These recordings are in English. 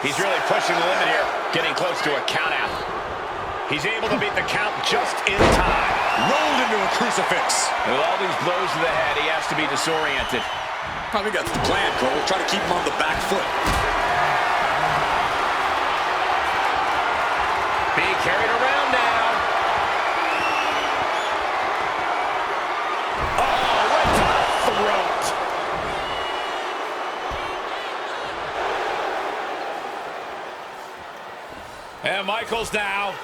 He's really pushing the limit here, getting close to a count out. He's able to beat the count just in time. Rolled into a crucifix. With all these blows to the head, he has to be disoriented. Probably got the plan, Cole. Try to keep him on the back foot. Being carried around now. Oh, right to the throat. And Michaels now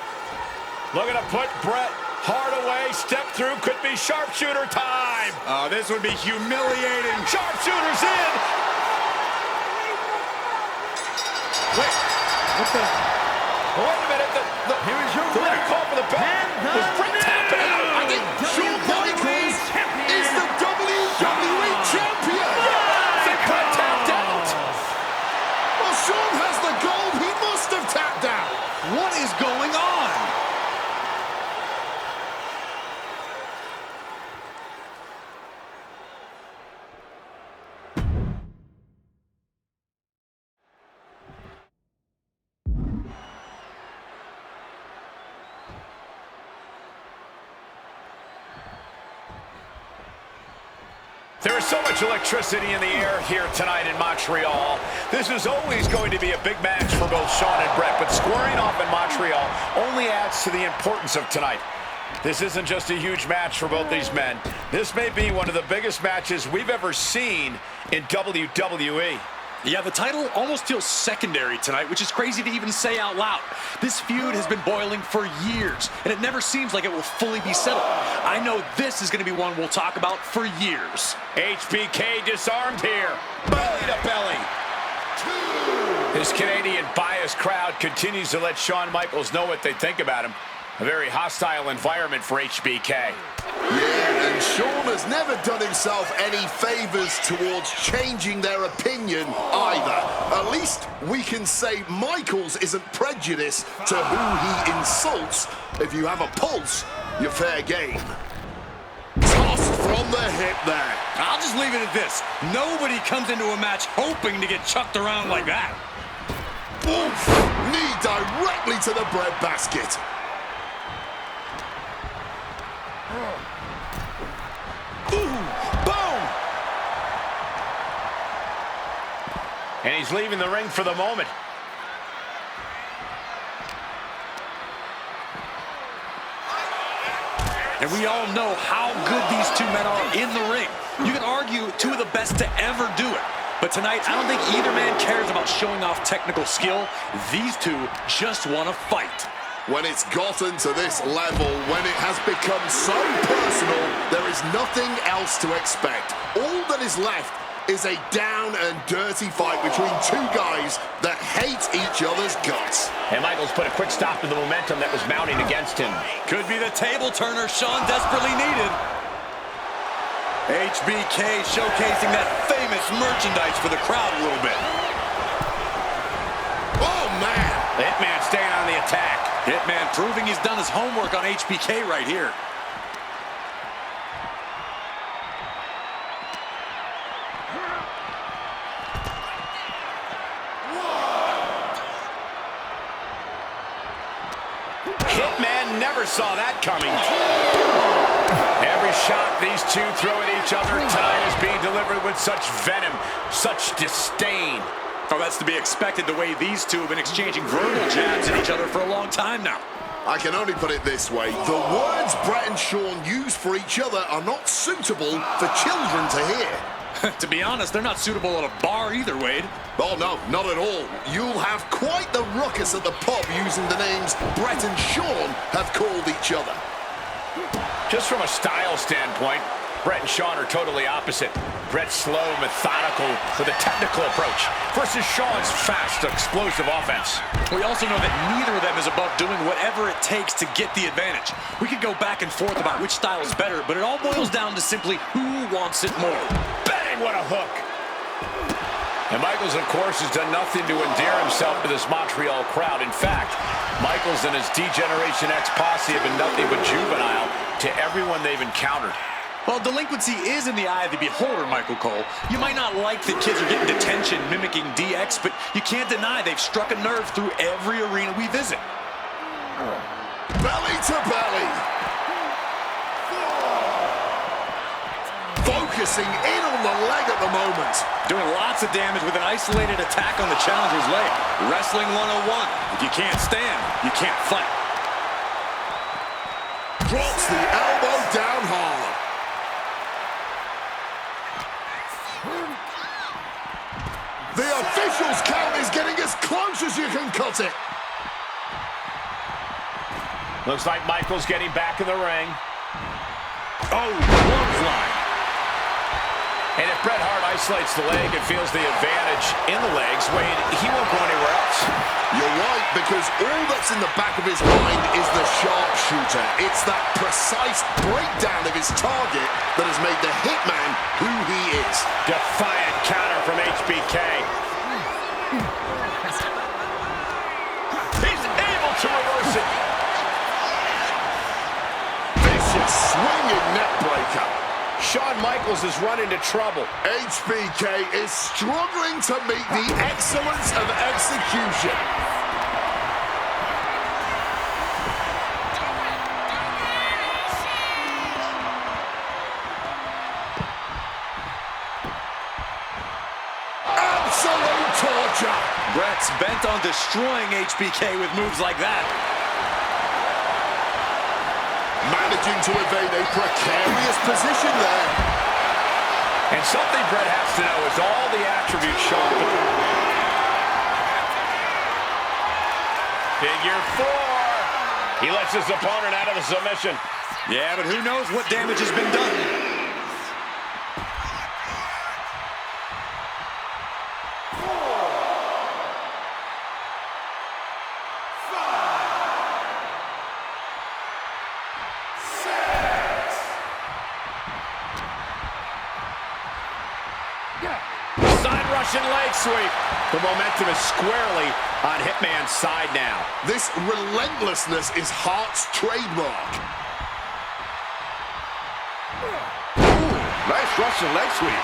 looking to put Bret Hart away. Step through, could be sharpshooter time. This would be humiliating. Sharpshooter's in. Wait, what the? Wait a minute. Here is your winner. Call for the bell. Was Bret tapping out? I think Shawn Michaels is the WWE champion. They Bret tapped out. Well, Shawn has the gold. He must have tapped out. What is going on? There is so much electricity in the air here tonight in Montreal. This is always going to be a big match for both Shawn and Bret, but squaring off in Montreal only adds to the importance of tonight. This isn't just a huge match for both these men. This may be one of the biggest matches we've ever seen in WWE. Yeah, the title almost feels secondary tonight, which is crazy to even say out loud. This feud has been boiling for years, and it never seems like it will fully be settled. I know this is going to be one we'll talk about for years. HBK disarmed here. Belly to belly. This Canadian biased crowd continues to let Shawn Michaels know what they think about him. A very hostile environment for HBK. Yeah, and Shawn has never done himself any favors towards changing their opinion either. At least we can say Michaels isn't prejudiced to who he insults. If you have a pulse, you're fair game. Tossed from the hip there. I'll just leave it at this. Nobody comes into a match hoping to get chucked around like that. Oof! Knee directly to the breadbasket. Ooh, boom! And he's leaving the ring for the moment. And we all know how good these two men are in the ring. You can argue two of the best to ever do it. But tonight, I don't think either man cares about showing off technical skill. These two just want to fight. When it's gotten to this level, when it has become so personal, there is nothing else to expect. All that is left is a down and dirty fight between two guys that hate each other's guts. And Michaels put a quick stop to the momentum that was mounting against him. Could be the table turner Shawn desperately needed. HBK showcasing that famous merchandise for the crowd a little bit. Oh, man! Hitman staying on the attack. Hitman proving he's done his homework on HBK right here. Hitman never saw that coming. Every shot these two throw at each other tonight is being delivered with such venom, such disdain. Oh, that's to be expected the way these two have been exchanging verbal jabs at each other for a long time now. I can only put it this way. The words Bret and Shawn use for each other are not suitable for children to hear. To be honest, they're not suitable at a bar either, Wade. Oh, no, not at all. You'll have quite the ruckus at the pub using the names Bret and Shawn have called each other. Just from a style standpoint, Bret and Shawn are totally opposite. Bret's slow, methodical, with a technical approach, versus Shawn's fast, explosive offense. We also know that neither of them is above doing whatever it takes to get the advantage. We could go back and forth about which style is better, but it all boils down to simply who wants it more. Bang, what a hook. And Michaels, of course, has done nothing to endear himself to this Montreal crowd. In fact, Michaels and his D-Generation X posse have been nothing but juvenile to everyone they've encountered. Well, delinquency is in the eye of the beholder, Michael Cole. You might not like that kids are getting detention mimicking DX, but you can't deny they've struck a nerve through every arena we visit. Belly to belly. Focusing in on the leg at the moment. Doing lots of damage with an isolated attack on the challenger's leg. Wrestling 101. If you can't stand, you can't fight. Drops the elbow down hard. The official's count is getting as close as you can cut it. Looks like Michaels getting back in the ring. Oh, clothesline. And if Bret Hart isolates the leg and feels the advantage in the legs, Wade, he won't go anywhere else. You're right, because all that's in the back of his mind is the sharpshooter. It's that precise breakdown of his target that has made the Hitman who he is. Defiant counter from HBK. He's able to reverse it. Vicious swinging neck breaker. Shawn Michaels has run into trouble. HBK is struggling to meet the excellence of execution. Absolute torture. Bret's bent on destroying HBK with moves like that. Managing to evade a precarious position there. And something Bret has to know is all the attributes Shawn. Figure 4. He lets his opponent out of the submission. Yeah, but who knows what damage has been done. Side Russian leg sweep. The momentum is squarely on Hitman's side now. This relentlessness is Hart's trademark. Ooh, nice Russian leg sweep.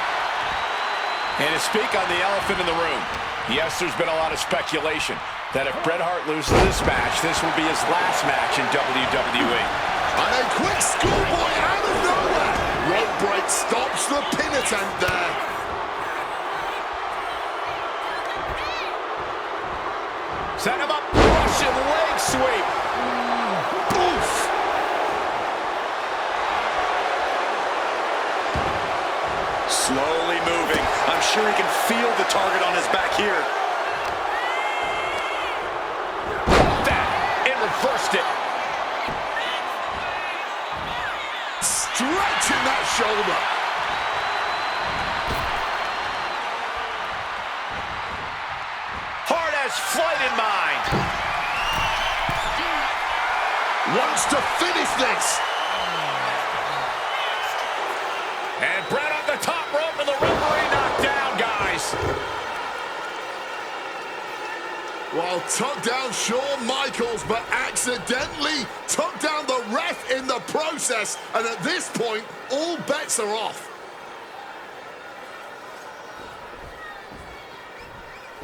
And to speak on the elephant in the room, yes, there's been a lot of speculation that if Bret Hart loses this match, this will be his last match in WWE. And a quick schoolboy out of nowhere. Rope break stops the pin attempt there. Set him up, Russian leg sweep. Oof. Slowly moving. I'm sure he can feel the target on his back here. That, and reversed it. Stretching that shoulder. Hart has flight in mind. Wants to finish this. And Bret on the top rope and the referee knocked down, guys. Well, took down Shawn Michaels, but accidentally took down the ref in the process. And at this point, all bets are off.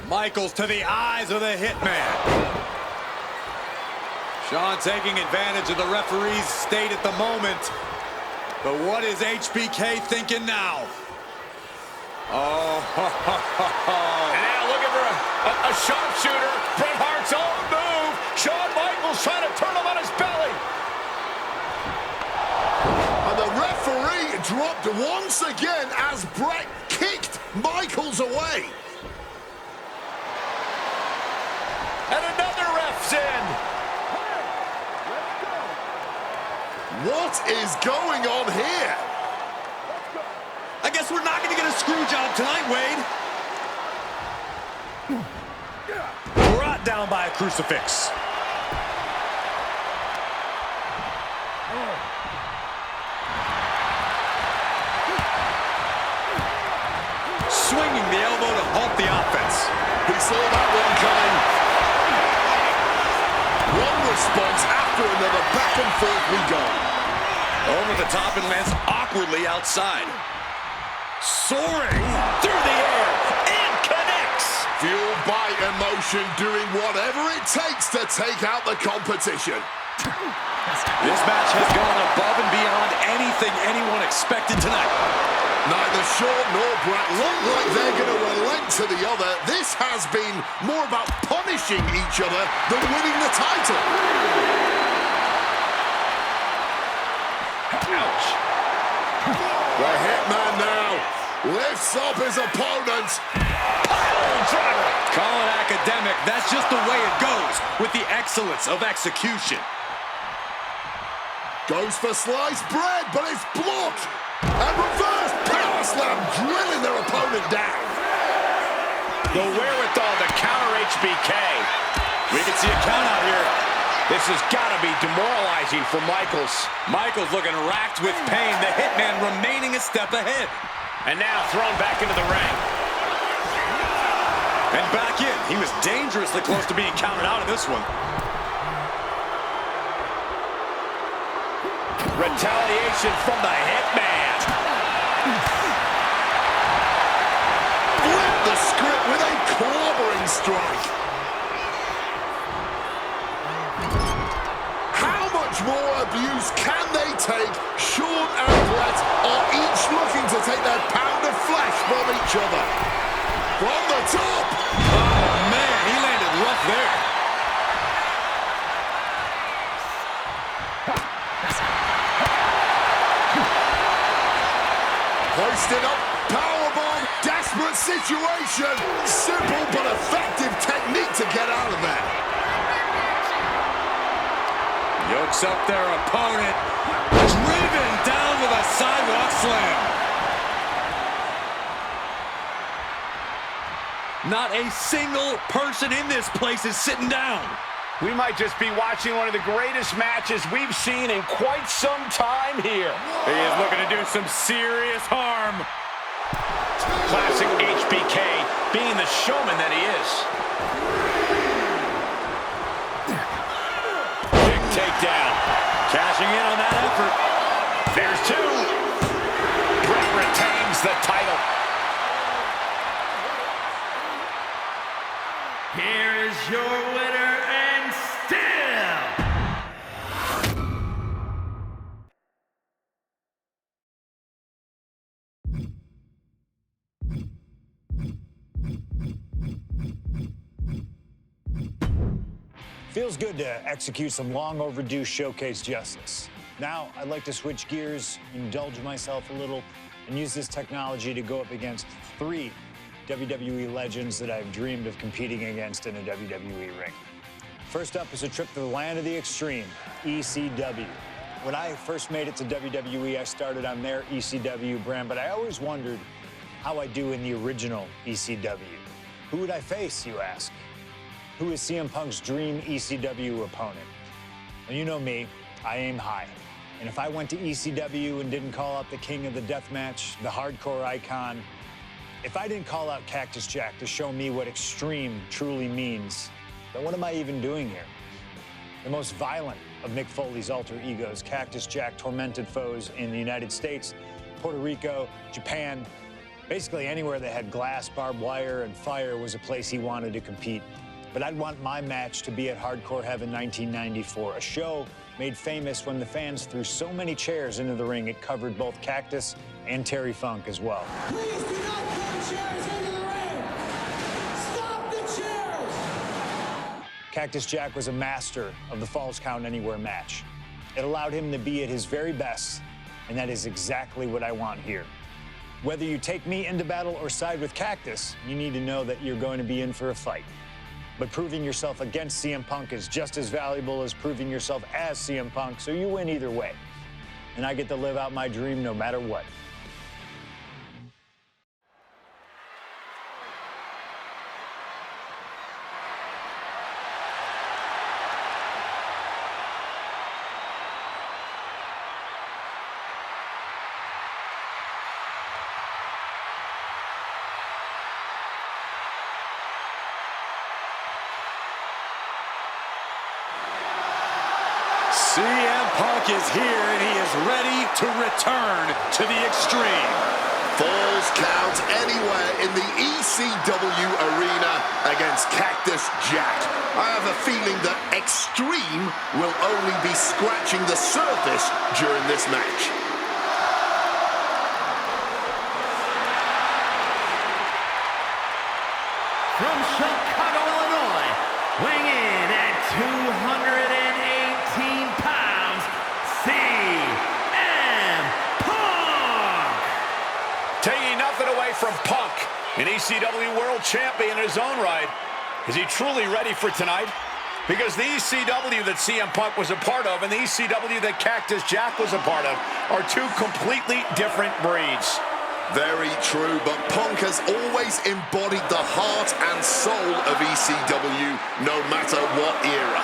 Michaels to the eyes of the Hitman. Shawn taking advantage of the referee's state at the moment. But what is HBK thinking now? Oh, And now looking for a sharpshooter. Bret Hart's own move. Shawn Michaels trying to turn him on his belly. And the referee dropped once again as Bret kicked Michaels away. And another ref's in. What is going on here? I guess we're not going to get a screw job tonight, Wade. Brought down by a crucifix. Swinging the elbow to halt the offense. He saw that one coming. One response after another, back and forth we go. Over the top and lands awkwardly outside. Soaring through the air and connects. Fueled by emotion, doing whatever it takes to take out the competition. This match has gone above and beyond anything anyone expected tonight. Neither Shawn nor Brett look like they're going to relent to the other. This has been more about punishing each other than winning the title. Ouch. The Hitman now lifts up his opponent. Pile driver. Call it academic. That's just the way it goes with the excellence of execution. Goes for sliced bread, but it's blocked. And reverse power slam, drilling their opponent down. The wherewithal to counter HBK. We can see a count out here. This has got to be demoralizing for Michaels. Michaels looking racked with pain. The Hitman remaining a step ahead. And now thrown back into the ring. And back in. He was dangerously close to being counted out of this one. Retaliation from the Hitman. Flip the script with a clobbering strike. How much more abuse can they take? Shawn and Brett are each looking to take their pound of flesh from each other. From the top. Oh, man, he landed rough there. Hoisted up, powerbomb, desperate situation. Simple but effective technique to get out of there. Yokes up their opponent. Driven down with a sidewalk slam. Not a single person in this place is sitting down. We might just be watching one of the greatest matches we've seen in quite some time here. He is looking to do some serious harm. Classic HBK, being the showman that he is. Big takedown. Cashing in on that effort. There's two. Brett retains the title. Here is your winner and still Feels good to execute some long overdue showcase justice. Now, I'd like to switch gears, indulge myself a little, and use this technology to go up against 3 WWE legends that I've dreamed of competing against in a WWE ring. First up is a trip to the land of the extreme, ECW. When I first made it to WWE, I started on their ECW brand, but I always wondered how I do in the original ECW. Who would I face, you ask? Who is CM Punk's dream ECW opponent? And you know me, I aim high. And if I went to ECW and didn't call out the king of the deathmatch, the hardcore icon, if I didn't call out Cactus Jack to show me what extreme truly means, then what am I even doing here? The most violent of Mick Foley's alter egos, Cactus Jack tormented foes in the United States, Puerto Rico, Japan, basically anywhere that had glass, barbed wire, and fire was a place he wanted to compete. But I'd want my match to be at Hardcore Heaven 1994, a show made famous when the fans threw so many chairs into the ring it covered both Cactus and Terry Funk as well. Please do not throw chairs into the ring! Stop the chairs! Cactus Jack was a master of the Falls Count Anywhere match. It allowed him to be at his very best, and that is exactly what I want here. Whether you take me into battle or side with Cactus, you need to know that you're going to be in for a fight. But proving yourself against CM Punk is just as valuable as proving yourself as CM Punk, so you win either way. And I get to live out my dream no matter what. CM Punk is here, and he is ready to return to the Extreme. Falls Count Anywhere in the ECW arena against Cactus Jack. I have a feeling that Extreme will only be scratching the surface during this match. From Chicago, Illinois, weighing in at 218 pounds, CM Punk! Taking nothing away from Punk, an ECW World Champion in his own right. Is he truly ready for tonight? Because the ECW that CM Punk was a part of and the ECW that Cactus Jack was a part of are two completely different breeds. Very true, but Punk has always embodied the heart and soul of ECW, no matter what era.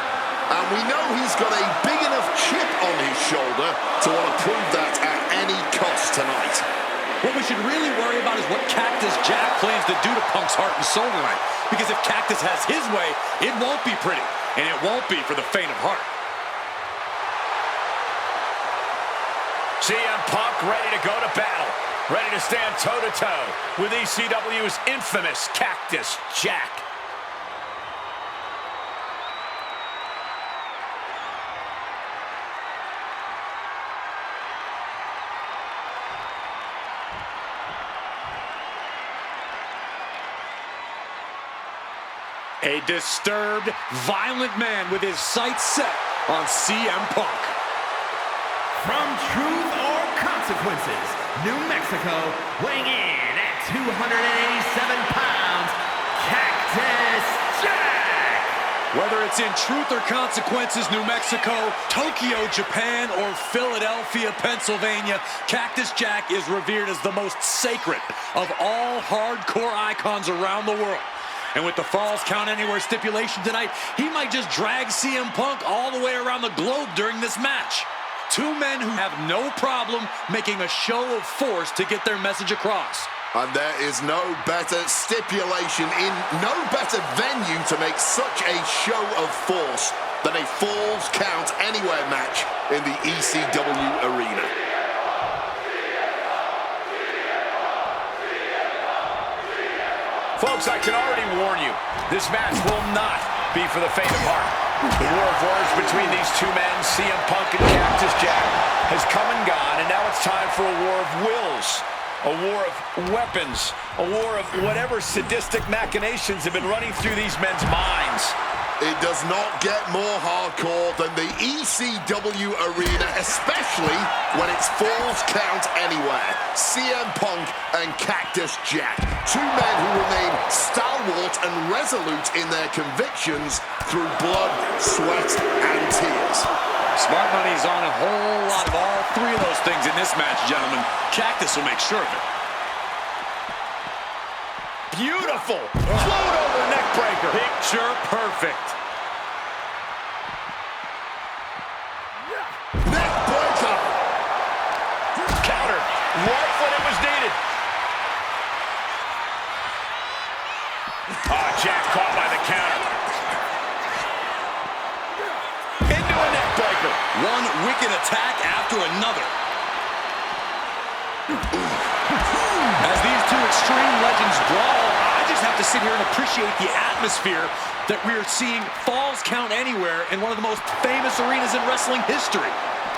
And we know he's got a big enough chip on his shoulder to want to prove that at any cost tonight. What we should really worry about is what Cactus Jack plans to do to Punk's heart and soul tonight. Because if Cactus has his way, it won't be pretty. And it won't be for the faint of heart. CM Punk ready to go to battle. Ready to stand toe-to-toe with ECW's infamous Cactus Jack. A disturbed, violent man with his sights set on CM Punk. From Truth or Consequences, New Mexico, weighing in at 287 pounds, Cactus Jack! Whether it's in Truth or Consequences, New Mexico, Tokyo, Japan, or Philadelphia, Pennsylvania, Cactus Jack is revered as the most sacred of all hardcore icons around the world. And with the Falls Count Anywhere stipulation tonight, he might just drag CM Punk all the way around the globe during this match. Two men who have no problem making a show of force to get their message across. And there is no better stipulation in no better venue to make such a show of force than a Falls Count Anywhere match in the ECW arena. Folks, I can already warn you, this match will not be for the faint of heart. The war of words between these two men, CM Punk and Cactus Jack, has come and gone, and now it's time for a war of wills, a war of weapons, a war of whatever sadistic machinations have been running through these men's minds. It does not get more hardcore than the ECW arena, especially when it's Falls Count Anywhere. CM Punk and Cactus Jack, two men who remain stalwart and resolute in their convictions through blood, sweat, and tears. Smart money's on a whole lot of all three of those things in this match, gentlemen. Cactus will make sure of it. Beautiful! Float over neck breaker. Picture perfect. Neck breaker! Counter, right when it was needed. Jack caught by the counter. Into a neck breaker. One wicked attack after another. As these two Extreme legends brawl, I just have to sit here and appreciate the atmosphere that we're seeing Falls Count Anywhere in one of the most famous arenas in wrestling history.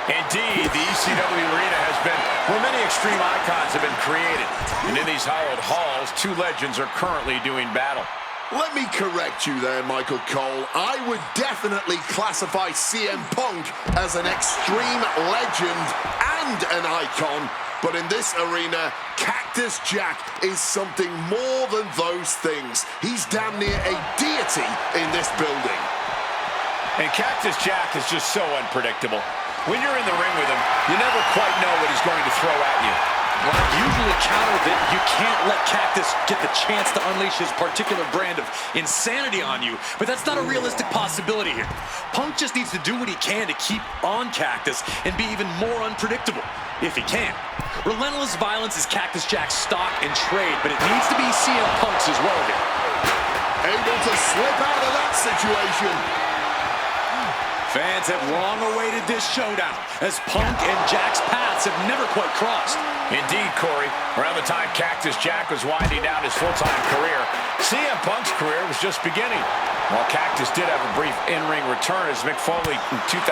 Indeed, the ECW arena has been where many Extreme icons have been created. And in these hallowed halls, two legends are currently doing battle. Let me correct you there, Michael Cole. I would definitely classify CM Punk as an Extreme legend and an icon, but in this arena, Cactus Jack is something more than those things. He's damn near a deity in this building. And Cactus Jack is just so unpredictable. When you're in the ring with him, you never quite know what he's going to throw at you. Well, I usually counter that you can't let Cactus get the chance to unleash his particular brand of insanity on you, but that's not a realistic possibility here. Punk just needs to do what he can to keep on Cactus and be even more unpredictable, if he can. Relentless violence is Cactus Jack's stock and trade, but it needs to be CM Punk's as well here. Able to slip out of that situation. Fans have long awaited this showdown, as Punk and Jack's paths have never quite crossed. Indeed, Corey. Around the time Cactus Jack was winding down his full-time career, CM Punk's career was just beginning. While Cactus did have a brief in-ring return as Mick Foley in 2006,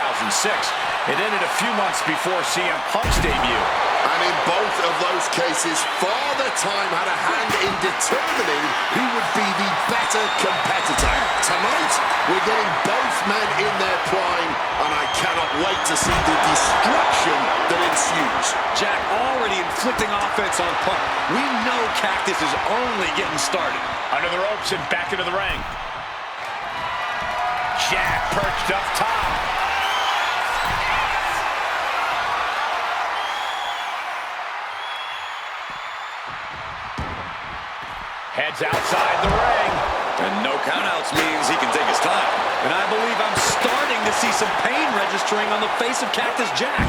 it ended a few months before CM Punk's debut. And in both of those cases, Father Time had a hand in determining who would be the better competitor. Tonight, we're getting both men in their prime, and I cannot wait to see the destruction that ensues. Jack already inflicting offense on Punk. We know Cactus is only getting started. Under the ropes and back into the ring. Jack perched up top. Heads outside the ring. And no countouts means he can take his time. And I believe I'm starting to see some pain registering on the face of Cactus Jack.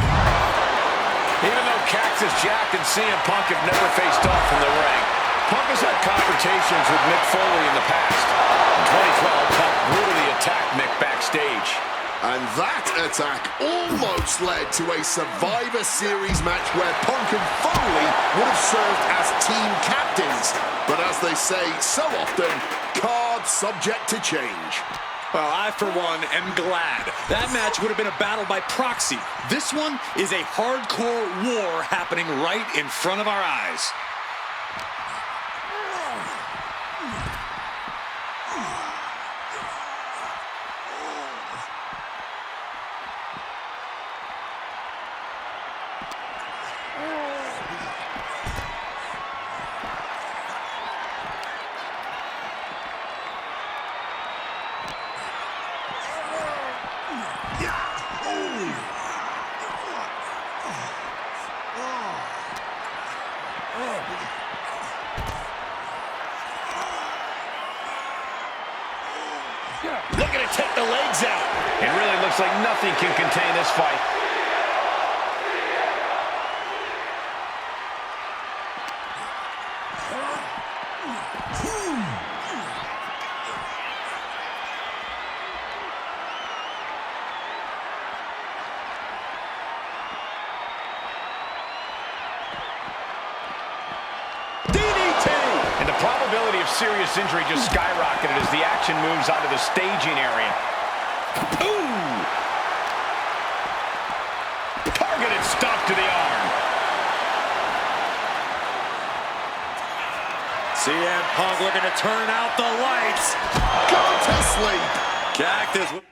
Even though Cactus Jack and CM Punk have never faced off in the ring, Punk has had confrontations with Mick Foley in the past. In 2012, Punk brutally attacked Mick backstage. And that attack almost led to a Survivor Series match where Punk and Foley would have served as team captains. But as they say so often, cards subject to change. Well, I, for one, am glad. That match would have been a battle by proxy. This one is a hardcore war happening right in front of our eyes. Looking to take the legs out. It really looks like nothing can contain this fight. And the probability of serious injury just skyrocketed as the action moves onto the staging area. Ooh! Targeted stomp to the arm. CM Punk looking to turn out the lights. Go to sleep. Cactus.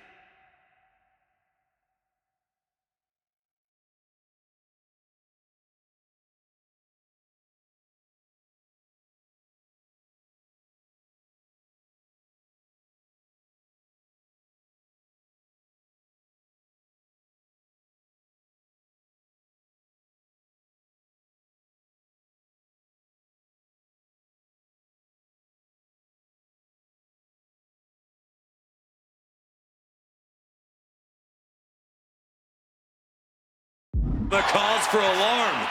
The cause for alarm.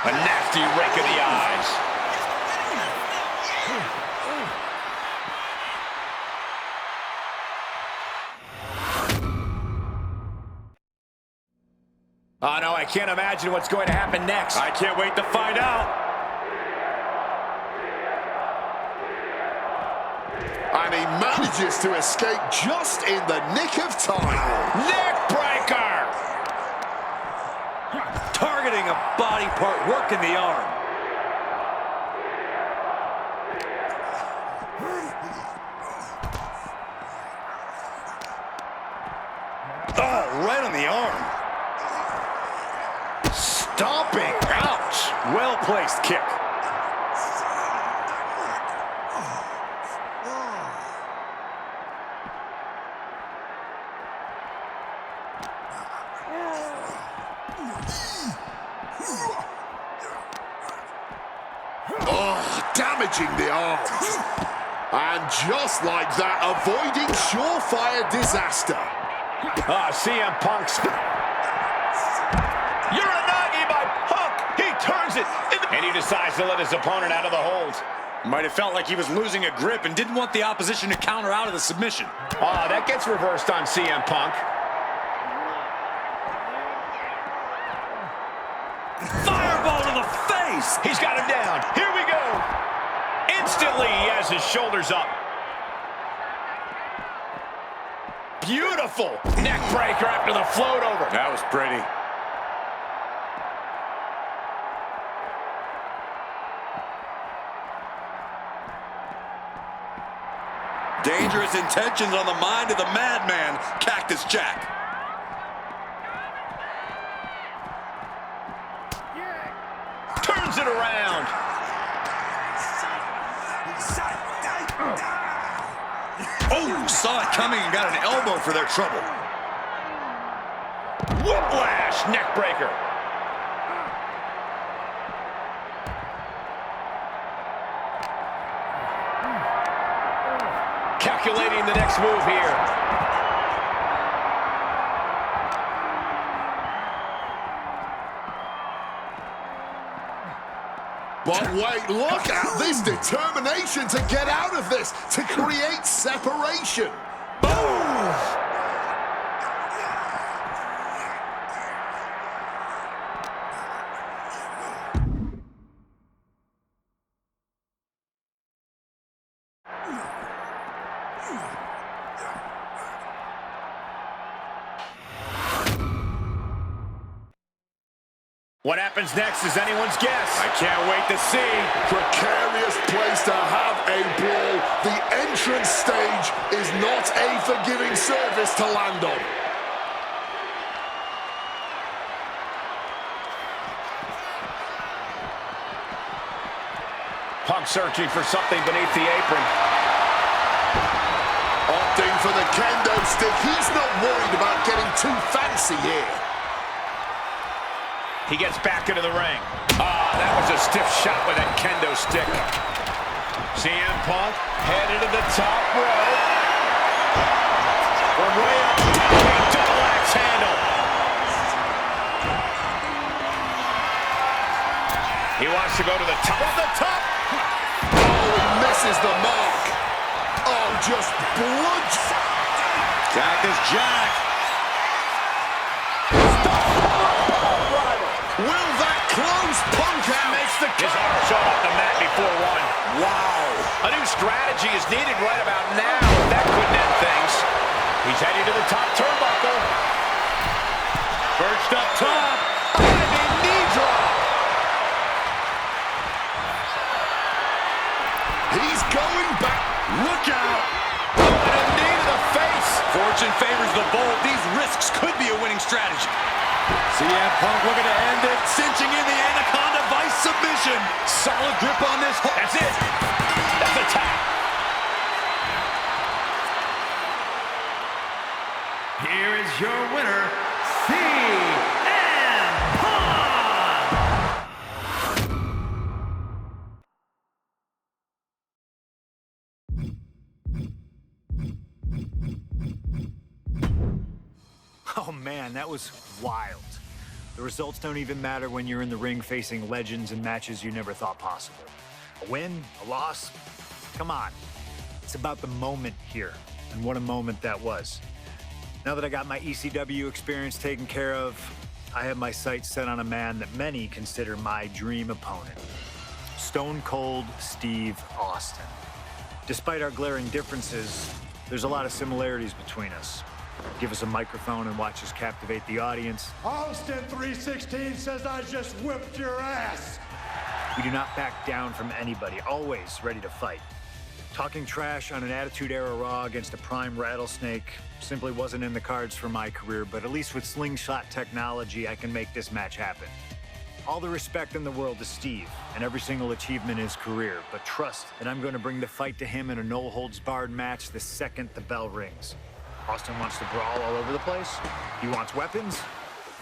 A nasty rake of the eyes. Oh, no, I can't imagine what's going to happen next. I can't wait to find out. And he manages to escape just in the nick of time. Neck breaker! Targeting a body part, working the arm. Oh, right on the arm. Stomping. Ouch. Well-placed kick. leveraging the arms. And just like that, avoiding surefire disaster. CM Punk's... Uranagi by Punk! He turns it, and he decides to let his opponent out of the hold. Might have felt like he was losing a grip and didn't want the opposition to counter out of the submission. That gets reversed on CM Punk. Fireball to the face! He's got him down. Here we go. Instantly, he has his shoulders up. Beautiful neck breaker after the float over. That was pretty. Dangerous intentions on the mind of the madman, Cactus Jack. Turns it around. Oh, saw it coming and got an elbow for their trouble. Whiplash neck breaker. Calculating the next move here. But wait, look at this determination to get out of this, to create separation. Boom! What happens next is anyone's guess. I can't wait to see. Precarious place to have a brawl. The entrance stage is not a forgiving surface to land on. Punk searching for something beneath the apron. Opting for the kendo stick. He's not worried about getting too fancy here. He gets back into the ring. That was a stiff shot with that kendo stick. CM Punk headed to the top rope. From way up, a double axe handle. He wants to go to the top of the top. Oh, he misses the mark. Oh, just blood. Cactus Jack. Will that close Punk out? Makes the his arm showed up the mat before one. Wow. A new strategy is needed right about now. That couldn't end things. He's heading to the top turnbuckle. Perched up top. Diving knee drop. He's going back. Look out. And a knee to the face. Fortune favors the bold. These risks could be a winning strategy. CM Punk looking to end it, cinching in the Anaconda Vice submission. Solid grip on this. That's it. That's a tap. Here is your winner, CM Punk! Oh man, that was wild. The results don't even matter when you're in the ring facing legends and matches you never thought possible. A win, a loss, come on. It's about the moment here, and what a moment that was. Now that I got my ECW experience taken care of, I have my sights set on a man that many consider my dream opponent. Stone Cold Steve Austin. Despite our glaring differences, there's a lot of similarities between us. Give us a microphone and watch us captivate the audience. Austin 316 says I just whipped your ass. We do not back down from anybody, always ready to fight. Talking trash on an Attitude Era Raw against a prime rattlesnake simply wasn't in the cards for my career, but at least with slingshot technology, I can make this match happen. All the respect in the world to Steve and every single achievement in his career, but trust that I'm going to bring the fight to him in a no-holds-barred match the second the bell rings. Austin wants to brawl all over the place? He wants weapons?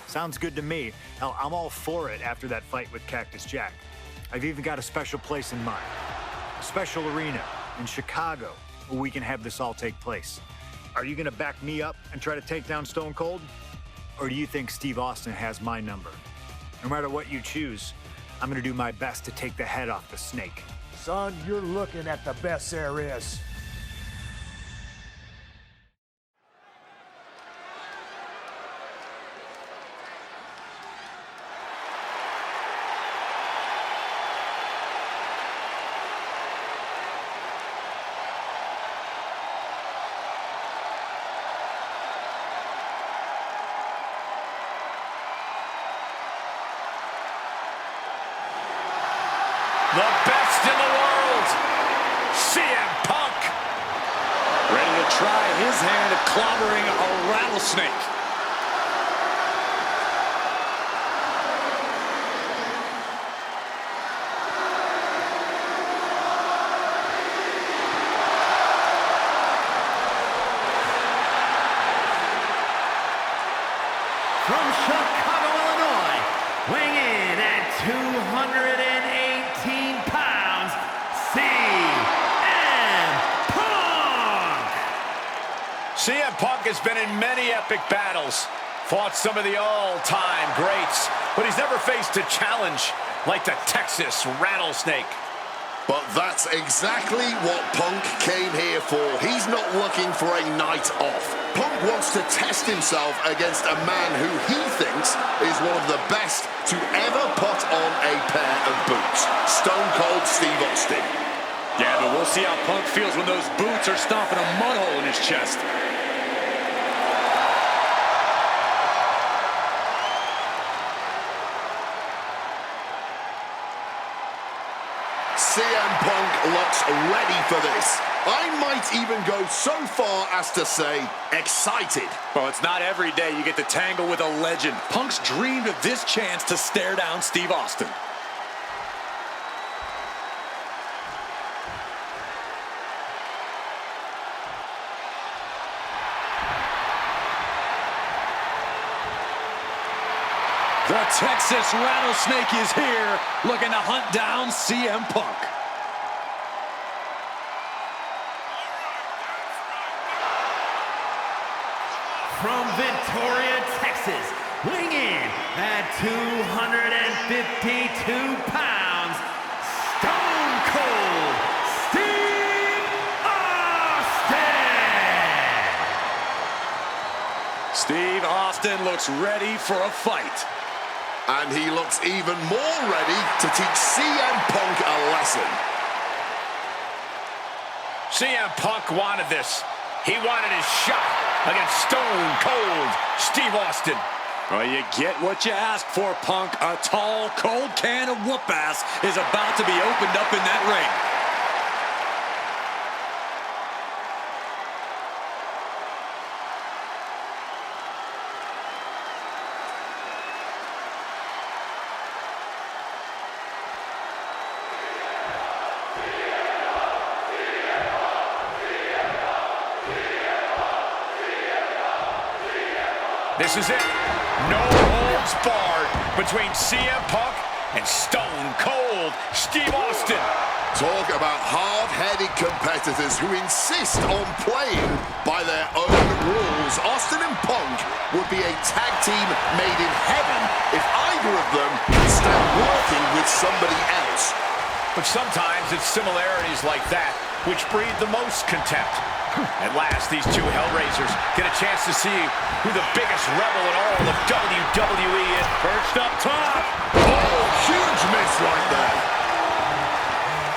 Sounds good to me. Hell, I'm all for it after that fight with Cactus Jack. I've even got a special place in mind. a special arena in Chicago where we can have this all take place. Are you gonna back me up and try to take down Stone Cold? Or do you think Steve Austin has my number? No matter what you choose, I'm gonna do my best to take the head off the snake. Son, you're looking at the best there is. The best in the world, CM Punk. Ready to try his hand at clobbering a rattlesnake. From Chicago, Illinois, weighing in at 218 pounds, CM Punk! CM Punk has been in many epic battles, fought some of the all-time greats, but he's never faced a challenge like the Texas Rattlesnake. But that's exactly what Punk came here for. He's not looking for a night off. Punk wants to test himself against a man who he thinks is one of the best to ever put on a pair of boots. Stone Cold Steve Austin. Yeah, but we'll see how Punk feels when those boots are stomping a mud hole in his chest. CM Punk looks ready for this. I might even go so far as to say excited. Well, it's not every day you get to tangle with a legend. Punk's dreamed of this chance to stare down Steve Austin. The Texas Rattlesnake is here, looking to hunt down CM Punk. From Victoria, Texas, weighing in at 252 pounds, Stone Cold Steve Austin! Steve Austin looks ready for a fight. And he looks even more ready to teach CM Punk a lesson. CM Punk wanted this. He wanted his shot against Stone Cold Steve Austin. Well, you get what you ask for, Punk. A tall, cold can of whoop-ass is about to be opened up in that ring. This is it. No holds barred between CM Punk and Stone Cold Steve Austin. Talk about hard-headed competitors who insist on playing by their own rules. Austin and Punk would be a tag team made in heaven if either of them can stand working with somebody else. But sometimes it's similarities like that which breed the most contempt. At last, these two Hellraisers get a chance to see who the biggest rebel in all of WWE is. Perched up top. Oh, huge miss right there.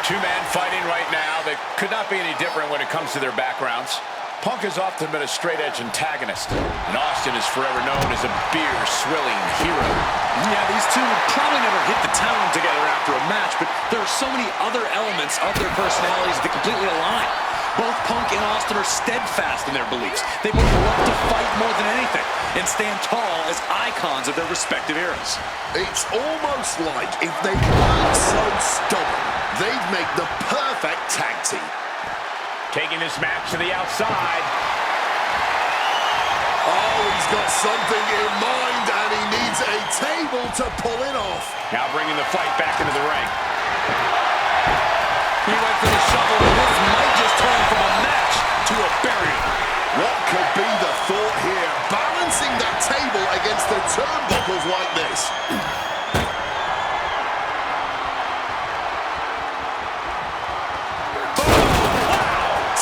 Two men fighting right now that could not be any different when it comes to their backgrounds. Punk has often been a straight-edge antagonist, and Austin is forever known as a beer-swilling hero. Yeah, these two would probably never hit the town together after a match, but there are so many other elements of their personalities that completely align. Both Punk and Austin are steadfast in their beliefs. They both love to fight more than anything and stand tall as icons of their respective eras. It's almost like if they weren't so stubborn, they'd make the perfect tag team. Taking this match to the outside. Oh, he's got something in mind, and he needs a table to pull it off. Now bringing the fight back into the ring. He went for the shovel, and this might just turn from a match to a burial. What could be the thought here? Balancing that table against the turnbuckles like this.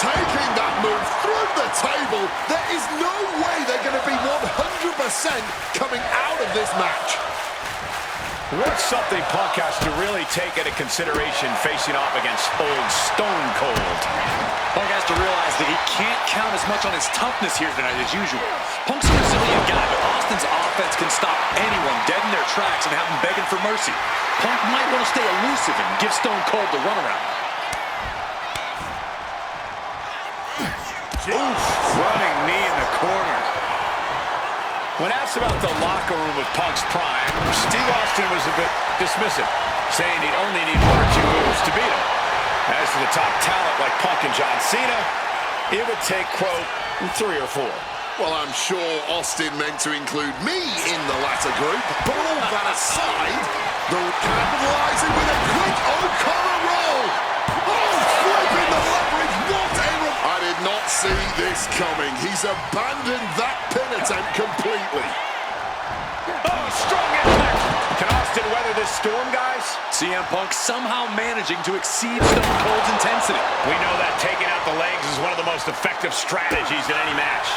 Taking that move through the table, there is no way they're going to be 100% coming out of this match. What's something Punk has to really take into consideration facing off against old Stone Cold? Punk has to realize that he can't count as much on his toughness here tonight as usual. Punk's a resilient guy, but Austin's offense can stop anyone dead in their tracks and have them begging for mercy. Punk might want to stay elusive and give Stone Cold the runaround. Oof, running knee in the corner. When asked about the locker room of Punk's prime, Steve Austin was a bit dismissive, saying he'd only need 1 or 2 moves to beat him. As for the top talent like Punk and John Cena, it would take, quote, 3 or 4. Well, I'm sure Austin meant to include me in the latter group, but all that aside, they're capitalizing with a quick O'Connor roll. Oh, flipping the leverage, what a... I did not see this coming. He's abandoned that pin attempt completely. Oh, strong impact. Can Austin weather this storm, guys? CM Punk somehow managing to exceed Stone Cold's intensity. We know that taking out the legs is one of the most effective strategies in any match.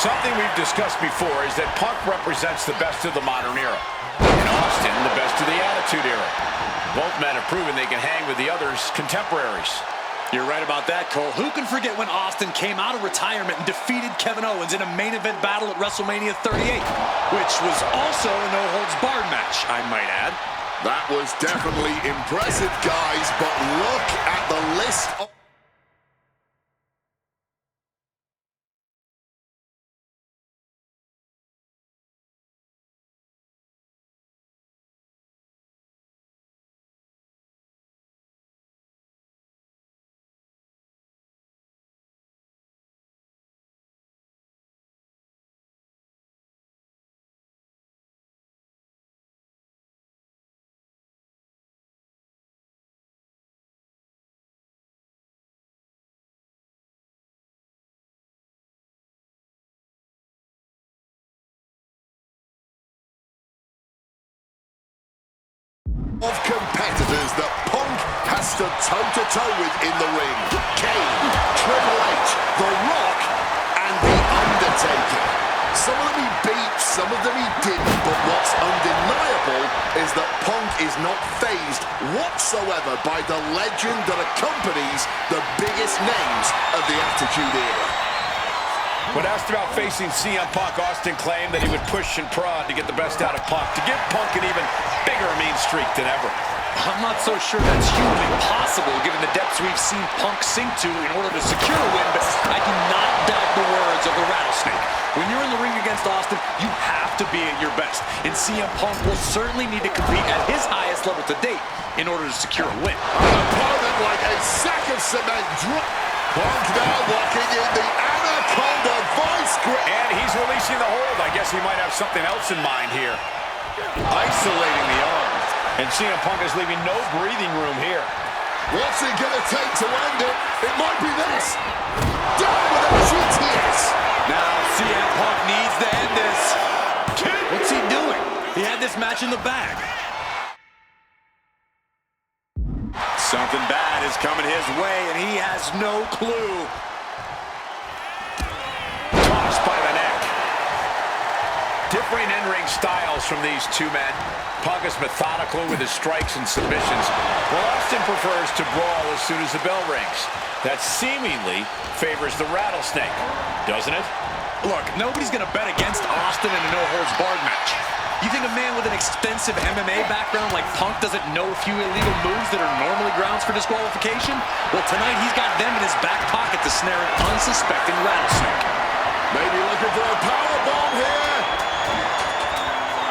Something we've discussed before is that Punk represents the best of the modern era, and Austin the best of the Attitude Era. Both men have proven they can hang with the others' contemporaries. You're right about that, Cole. Who can forget when Austin came out of retirement and defeated Kevin Owens in a main event battle at WrestleMania 38, which was also a no-holds-barred match, I might add. That was definitely impressive, guys, but look at the list of... of competitors that Punk has stood toe-to-toe with in the ring. Kane, Triple H, The Rock, and The Undertaker. Some of them he beat, some of them he didn't, but what's undeniable is that Punk is not fazed whatsoever by the legend that accompanies the biggest names of the Attitude Era. When asked about facing CM Punk, Austin claimed that he would push and prod to get the best out of Punk, to give Punk an even bigger mean streak than ever. I'm not so sure that's humanly possible given the depths we've seen Punk sink to in order to secure a win, but I do not doubt the words of the Rattlesnake. When you're in the ring against Austin, you have to be at your best, and CM Punk will certainly need to compete at his highest level to date in order to secure a win. An opponent like a sack of cement drop. Punk now locking in the Anaconda Vice Grip. And he's releasing the hold. I guess he might have something else in mind here. Isolating the arm. And CM Punk is leaving no breathing room here. What's it gonna take to end it? It might be this. Down with a GTS. Now CM Punk needs to end this. What's he doing? He had this match in the bag. Something bad is coming his way, and he has no clue. Tossed by the neck. Differing in-ring styles from these two men. Punk is methodical with his strikes and submissions, while Austin prefers to brawl as soon as the bell rings. That seemingly favors the Rattlesnake, doesn't it? Look, nobody's going to bet against Austin in a no-holds-barred match. You think a man with an extensive MMA background like Punk doesn't know a few illegal moves that are normally grounds for disqualification? Well, tonight he's got them in his back pocket to snare an unsuspecting Rattlesnake. Maybe looking for a powerbomb here.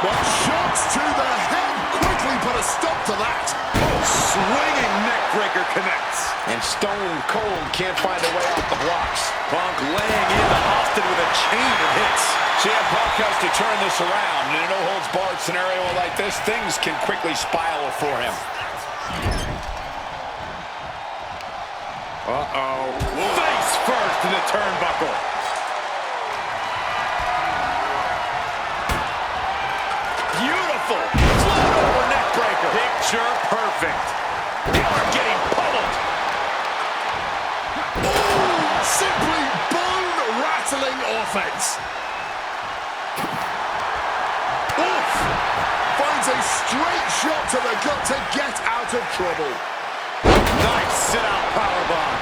But shots to the head quickly put a stop to that. Swinging neckbreaker connects. And Stone Cold can't find a way off the blocks. Punk laying into Austin with a chain of hits. CM Punk has to turn this around. In a no-holds-barred scenario like this, things can quickly spiral for him. Uh-oh. Face first in the turnbuckle. Beautiful. Float over neck breaker. Picture perfect. They are getting pummeled. Oh, simply bone-rattling offense. Oof. Finds a straight shot to the gut to get out of trouble. Nice sit-out powerbomb.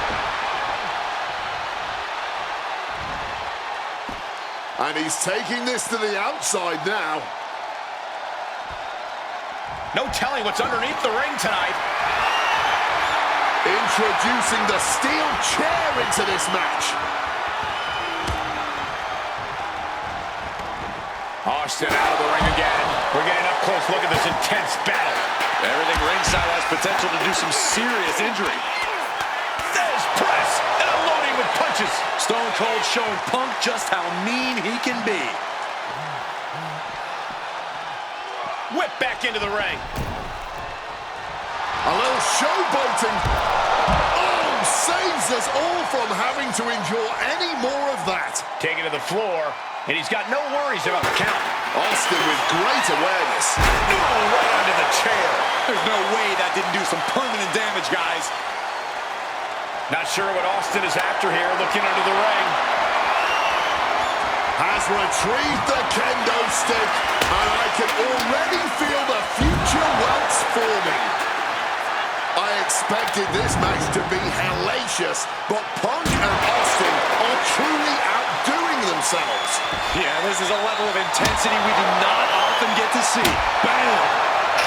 And he's taking this to the outside now. No telling what's underneath the ring tonight. Introducing the steel chair into this match. Austin out of the ring again. We're getting up close look at this intense battle. Everything ringside has potential to do some serious injury. There's press and unloading with punches. Stone Cold showing Punk just how mean he can be. Whip back into the ring. A little showboating. Oh, saves us all from having to endure any more of that. Taken to the floor, and he's got no worries about the count. Austin with great awareness. Oh, right onto the chair. There's no way that didn't do some permanent damage, guys. Not sure what Austin is after here, looking under the ring. Has retrieved the kendo stick, and I can already feel the future welts forming. I expected this match to be hellacious, but Punk and Austin are truly outdoing themselves. Yeah, this is a level of intensity we do not often get to see. Bam!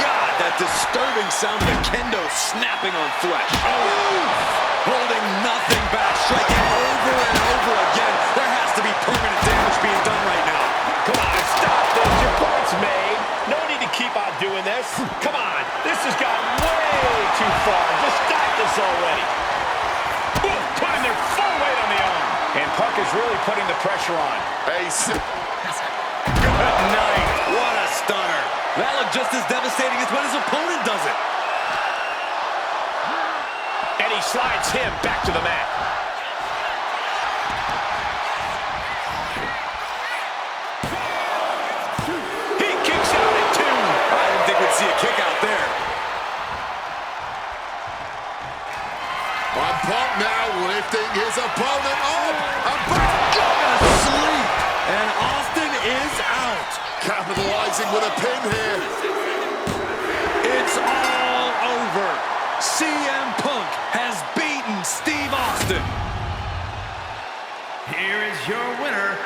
God, that disturbing sound of the kendo snapping on flesh. Oh! Holding nothing back, striking over and over again. There has to be permanent damage being done right now. Come on, stop this. Your point's made. No need to keep on doing this. Come on, this has gone way too far. Just stop this already. Boom, putting their full weight on the arm. And Punk is really putting the pressure on. Good night. What a stunner. That looked just as devastating as when his opponent does it. And he slides him back to the mat. He kicks out at 2. I didn't think we'd see a kick out there. And Punk now lifting his opponent up. And back. Gonna sleep. And Austin is out. Capitalizing with a pin here. It's all over. CM Punk has beaten Steve Austin. Here is your winner,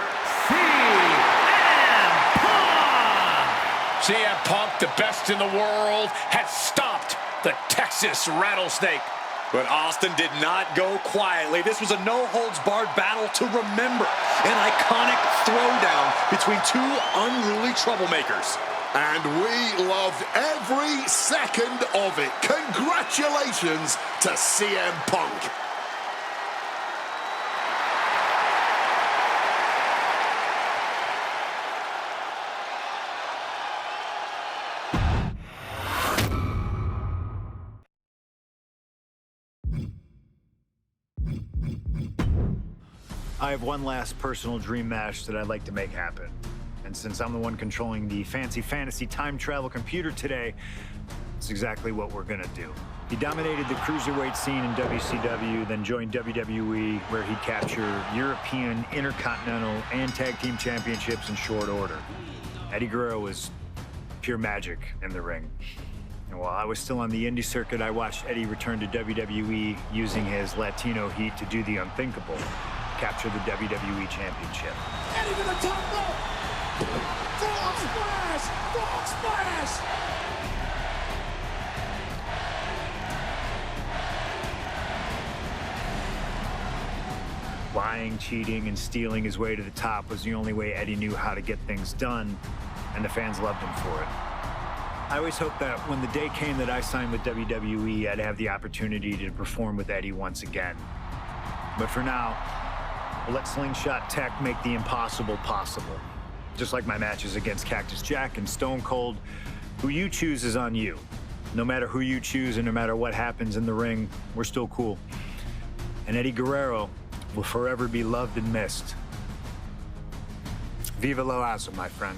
CM Punk! CM Punk, the best in the world, has stomped the Texas Rattlesnake. But Austin did not go quietly. This was a no-holds-barred battle to remember. An iconic throwdown between two unruly troublemakers. And we loved every second of it. Congratulations to CM Punk. I have one last personal dream match that I'd like to make happen. And since I'm the one controlling the fancy fantasy time travel computer today, it's exactly what we're gonna do. He dominated the cruiserweight scene in WCW, then joined WWE, where he captured European, Intercontinental, and Tag Team Championships in short order. Eddie Guerrero was pure magic in the ring. And while I was still on the indie circuit, I watched Eddie return to WWE using his Latino heat to do the unthinkable, capture the WWE Championship. Eddie to the top rope. Frog splash! Frog splash! Lying, cheating, and stealing his way to the top was the only way Eddie knew how to get things done, and the fans loved him for it. I always hoped that when the day came that I signed with WWE, I'd have the opportunity to perform with Eddie once again. But for now, we'll let Slingshot Tech make the impossible possible. Just like my matches against Cactus Jack and Stone Cold, who you choose is on you. No matter who you choose and no matter what happens in the ring, we're still cool. and Eddie Guerrero will forever be loved and missed. Viva la raza, my friend.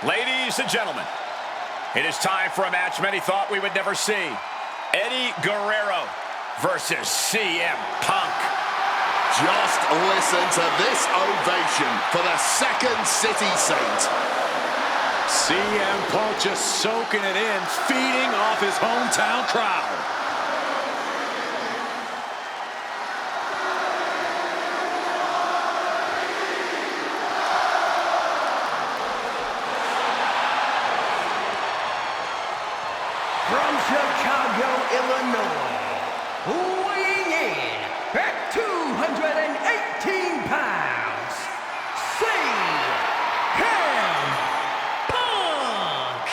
Ladies and gentlemen, it is time for a match many thought we would never see. Eddie Guerrero versus CM Punk. Just listen to this ovation for the Second City Saint. CM Punk just soaking it in, feeding off his hometown crowd. From Chicago, Illinois, weighing in at 218 pounds, CM Punk!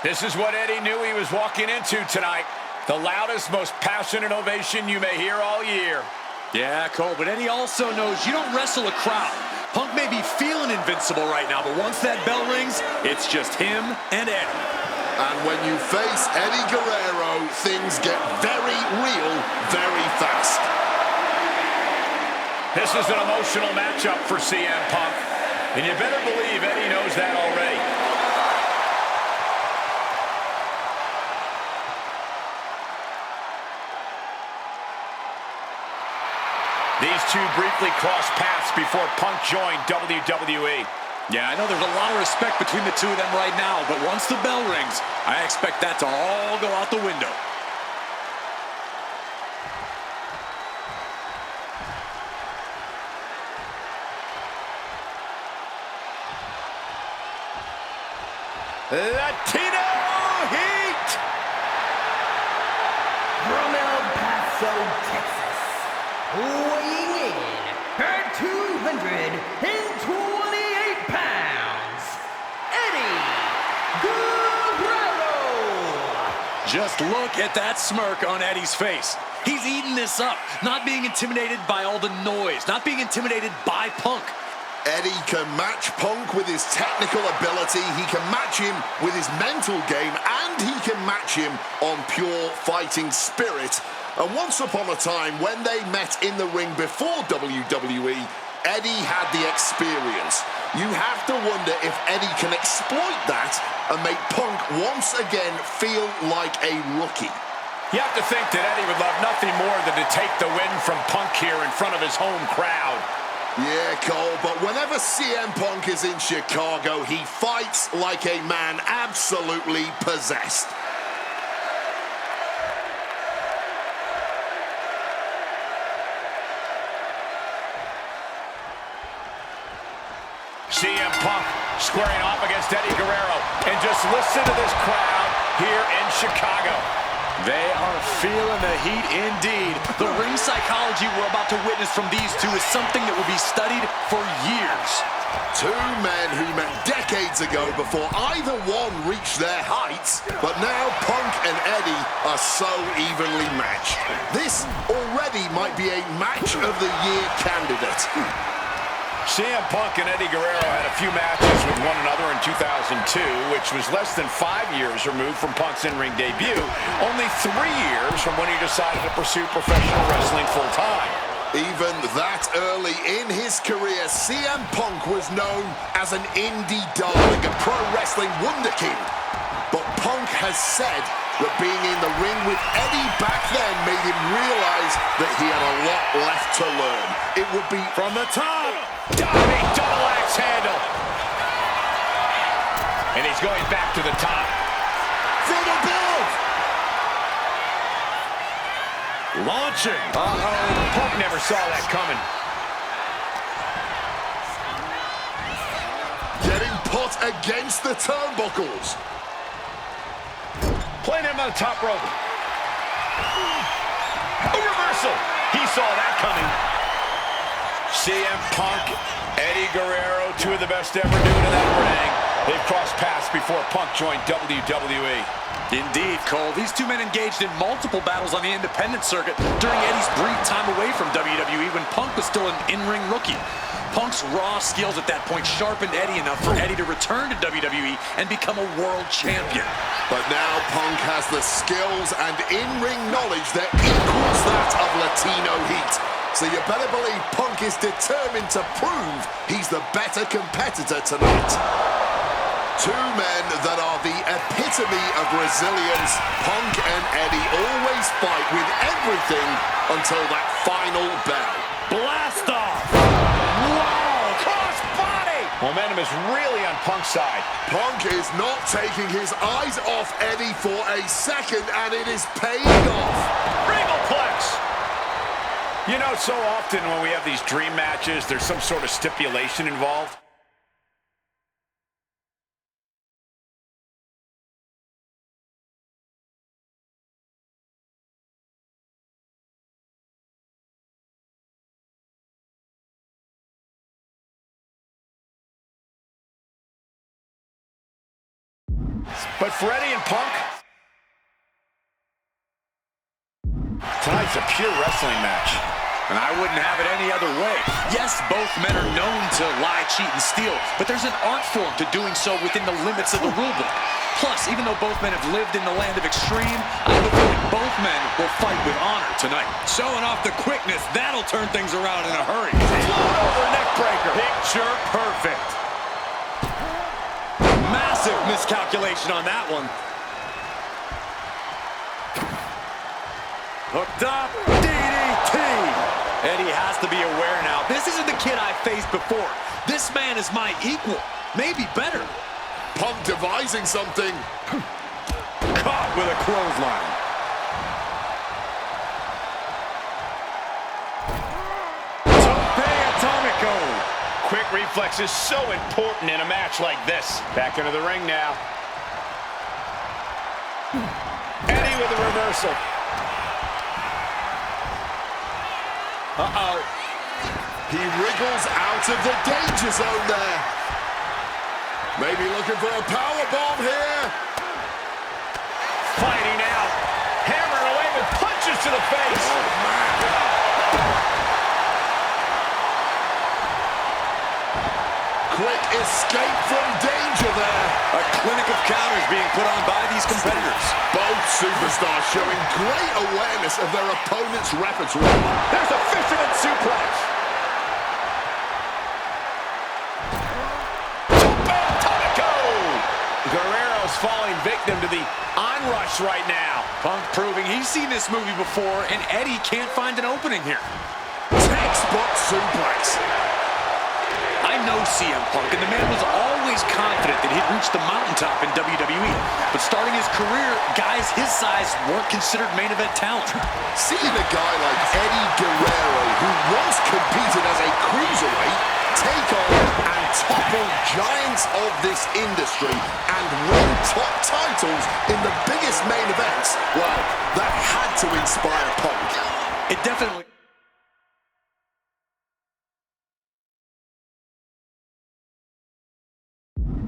This is what Eddie knew he was walking into tonight. The loudest, most passionate ovation you may hear all year. Yeah, Cole, but Eddie also knows you don't wrestle a crowd. Punk may be feeling invincible right now, but once that bell rings, it's just him and Eddie. And when you face Eddie Guerrero, things get very real very fast. This is an emotional matchup for CM Punk, and you better believe Eddie knows that already. These two briefly crossed paths before Punk joined WWE. Yeah, I know there's a lot of respect between the two of them right now, but once the bell rings, I expect that to all go out the window. Latino Heat! From El Paso, Texas, weighing in at 228 pounds, Eddie Guerrero! Just look at that smirk on Eddie's face. He's eating this up, not being intimidated by all the noise, not being intimidated by Punk. Eddie can match Punk with his technical ability, he can match him with his mental game, and he can match him on pure fighting spirit. And once upon a time, when they met in the ring before WWE, Eddie had the experience. You have to wonder if Eddie can exploit that and make Punk once again feel like a rookie. You have to think that Eddie would love nothing more than to take the win from Punk here in front of his home crowd. Yeah, Cole, but whenever CM Punk is in Chicago, he fights like a man absolutely possessed. CM Punk squaring off against Eddie Guerrero. And just listen to this crowd here in Chicago. They are feeling the heat indeed. The ring psychology we're about to witness from these two is something that will be studied for years. Two men who met decades ago before either one reached their heights, but now Punk and Eddie are so evenly matched. This already might be a match of the year candidate. CM Punk and Eddie Guerrero had a few matches with one another in 2002, which was less than 5 years removed from Punk's in-ring debut, only 3 years from when he decided to pursue professional wrestling full-time. Even that early in his career, CM Punk was known as an indie darling, a pro wrestling wunderkind. But Punk has said that being in the ring with Eddie back then made him realize that he had a lot left to learn. It would be From the top, diving double axe handle. And he's going back to the top. from above. Launching. Uh-oh. Punk never saw that coming. Getting put against the turnbuckles. Playing him on the top rope. A reversal. He saw that coming. CM Punk, Eddie Guerrero, two of the best ever do it in that ring. They've crossed paths before Punk joined WWE. Indeed, Cole. These two men engaged in multiple battles on the independent circuit during Eddie's brief time away from WWE when Punk was still an in-ring rookie. Punk's raw skills at that point sharpened Eddie enough for Eddie to return to WWE and become a world champion. But now Punk has the skills and in-ring knowledge that equals that of Latino Heat. So you better believe Punk is determined to prove he's the better competitor tonight. Two men that are the epitome of resilience. Punk and Eddie always fight with everything until that final bell. Blast off! Wow! Cross body! Momentum is really on Punk's side. Punk is not taking his eyes off Eddie for a second, and it is paying off. Regalplex! You know, so often when we have these dream matches, there's some sort of stipulation involved. But for Eddie and Punk, tonight's a pure wrestling match. And I wouldn't have it any other way. Yes, both men are known to lie, cheat, and steal, but there's an art form to doing so within the limits of the rulebook. Plus, even though both men have lived in the land of extreme, I have a feeling both men will fight with honor tonight. Showing off the quickness, that'll turn things around in a hurry. Float over neck breaker. Picture perfect. Massive miscalculation on that one. Hooked up, DDT. Eddie has to be aware now. This isn't the kid I faced before. This man is my equal, maybe better. Punk devising something. Caught with a clothesline. Tope Atomico. Quick reflex is so important in a match like this. Back into the ring now. Eddie with a reversal. Uh-oh. He wriggles out of the danger zone there. Maybe looking for a powerbomb here. Fighting out. Hammering away with punches to the face. Oh, man. Quick escape from danger there. A clinic of counters being put on by these competitors. Both superstars showing great awareness of their opponent's repertoire. There's a fisherman suplex. Guerrero's falling victim to the onrush right now. Punk proving he's seen this movie before, and Eddie can't find an opening here. Textbook suplex. I know CM Punk, and the man was always confident that he'd reach the mountaintop in WWE. But starting his career, guys his size weren't considered main event talent. Seeing a guy like Eddie Guerrero, who once competed as a cruiserweight, take on and topple giants of this industry and win top titles in the biggest main events, well, that had to inspire Punk. It definitely...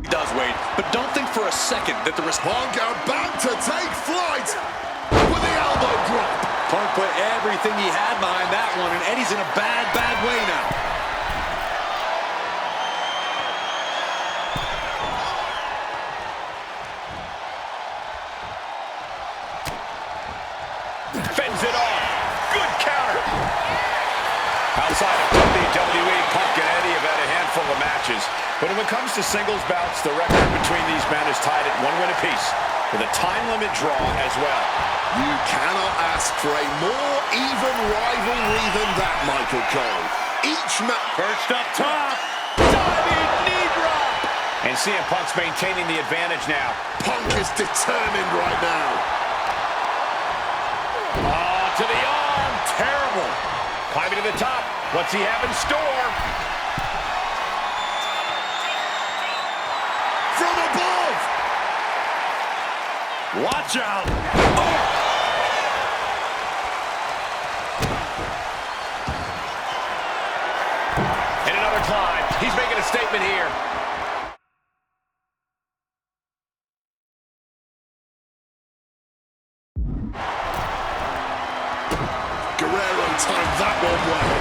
does, Wade, but don't think for a second that the Punk about to take flight with the elbow drop. Punk put everything he had behind that one, and Eddie's in a bad, bad way now. Fends it off. Good counter. Outside of WWE, Punk and Eddie have had a handful of matches. But when it comes to singles bouts, the record between these men is tied at 1 win apiece, with a time limit draw as well. You cannot ask for a more even rivalry than that, Michael Cole. Each match... Perched up top. Diving knee drop. And CM Punk's maintaining the advantage now. Punk is determined right now. Oh, to the arm. Terrible. Climbing to the top. What's he have in store? From above. Watch out. Oh. And another climb. He's making a statement here. timed that one well.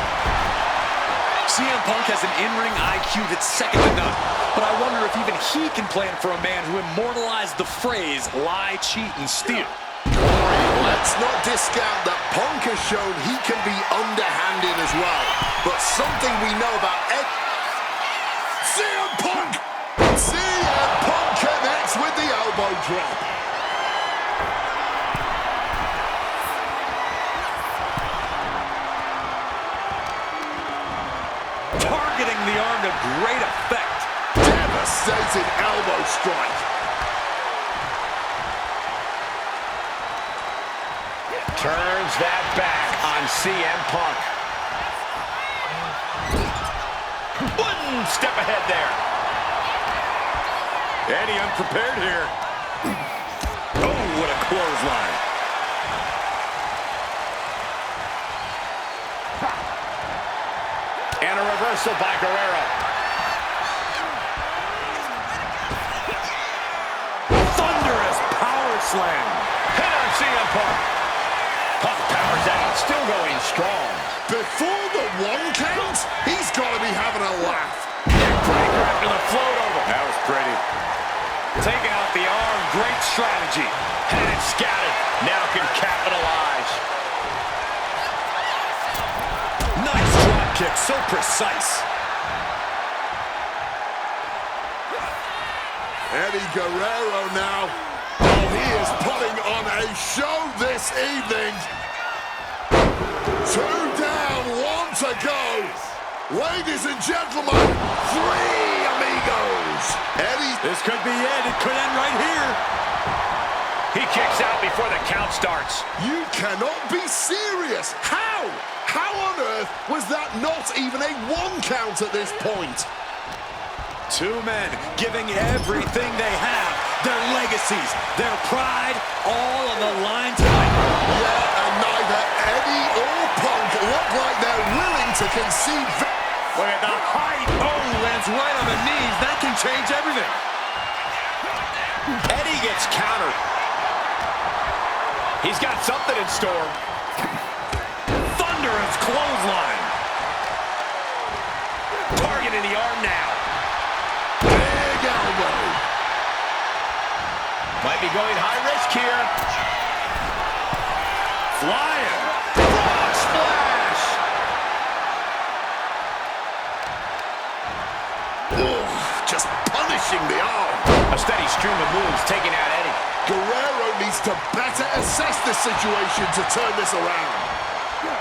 CM Punk has an in-ring IQ that's second to none, but I wonder if even he can plan for a man who immortalized the phrase, lie, cheat, and steal. Let's not discount that Punk has shown he can be underhanded as well. But something we know about CM Punk! CM Punk connects with the elbow drop. Targeting the arm to great effect. Devastating elbow strike. Turns that back on CM Punk. One step ahead there. Eddie unprepared here. Oh, what a clothesline. And a reversal by Guerrero. Thunderous power slam. Hit on CM Punk. Punk powers out, still going strong. Before the one count, he's got to be having a laugh. Neckbreaker after the float over. That was pretty. Taking out the arm, great strategy. Had it scouted, now can capitalize. Nice drop kick, so precise. Eddie Guerrero now. Oh, he is putting on a show this evening. 2 down, 1 to go. Ladies and gentlemen, 3 amigos. Eddie. This could be it. It could end right here. He kicks out before the count starts. You cannot be serious. How? How on earth was that not even a 1 count at this point? 2 men giving everything they have, their legacies, their pride, all on the line tonight. Yeah, and neither Eddie or Punk look like they're willing to concede. Look at the height. Oh, lands right on the knees. That can change everything. Eddie gets countered. He's got something in store. Thunderous clothesline. Targeting the arm now. Big elbow. Might be going high risk here. Flying. Frog splash. Ugh, just punishing the arm. A steady stream of moves taking out Eddie. Guerrero needs to better assess the situation to turn this around.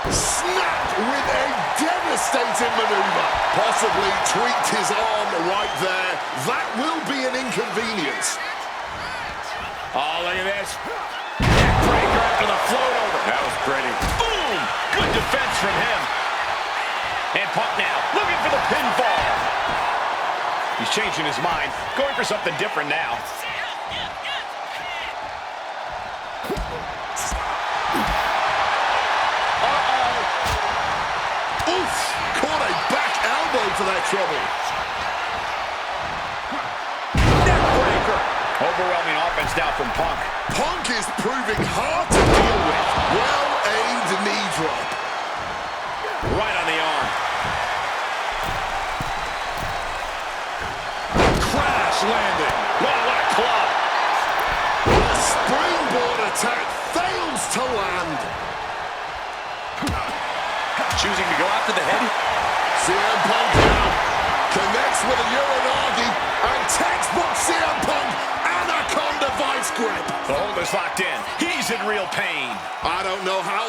Snapped with a devastating maneuver. Possibly tweaked his arm right there. That will be an inconvenience. Oh, look at this. Neckbreaker after the float over. That was pretty. Boom! Good defense from him. And Punk now looking for the pinfall. He's changing his mind, going for something different now. Oof! Caught a back elbow for that trouble. Neckbreaker. Overwhelming offense now from Punk. Punk is proving hard to deal with. Well-aimed knee drop. Right on the arm. Crash landing. Wow, what a club. The springboard attack fails to land. Choosing to go after the head. CM Punk now connects with a Uranagi and textbook CM Punk Anaconda vice grip. The hold is locked in. He's in real pain. I don't know how.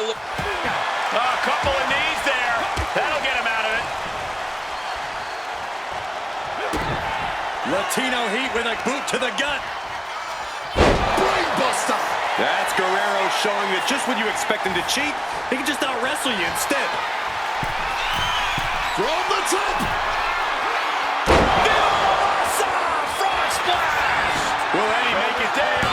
A couple of knees there. That'll get him out of it. Latino heat with a boot to the gut. Brainbuster. That's Guerrero showing that just when you expect him to cheat, he can just out-wrestle you instead. From the top. Frog splash. Will Eddie make it there?